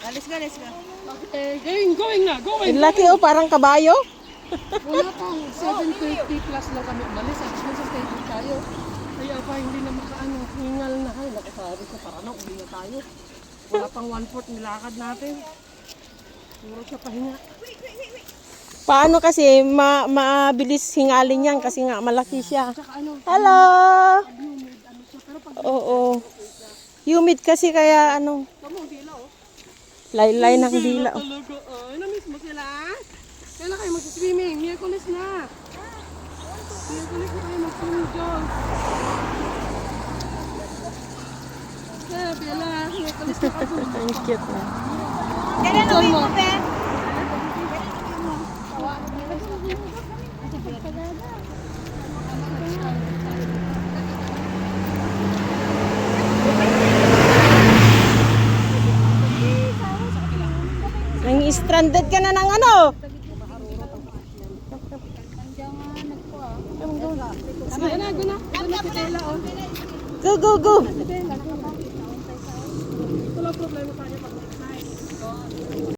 Let's go, let's go. Okay, going na, going. Ang laki oh, parang kabayo. Wala pang 7:30 plus lang kami umalis. At nasa station tayo. Kaya pa hindi na makaano, hingal na. Ay, nakasabi ko, para na, uli na tayo. Wala pang 1/4 nilakad natin. Puro sa pahinga. Paano kasi mabilis hingalin yan kasi nga malaki siya. Tsaka ano, Hello! humid, ano siya. Pero pag Oo. Humid kasi kaya ano, tamo, dila oh. laylay ng dila. Oh. Talaga, na-miss mo sila? Kailan kayo mag-swimming? Miyerkules na. Miyerkules na kayo mag-swimming dyan. Bella, miyerkules na kayo. Ang cute na. Kailan uwi mo, Pe? Nang stranded ka na ng ano? Sige na, guna. Guna si Bella, oh. Go, go, go! Ito lang problema pa niya pag next time.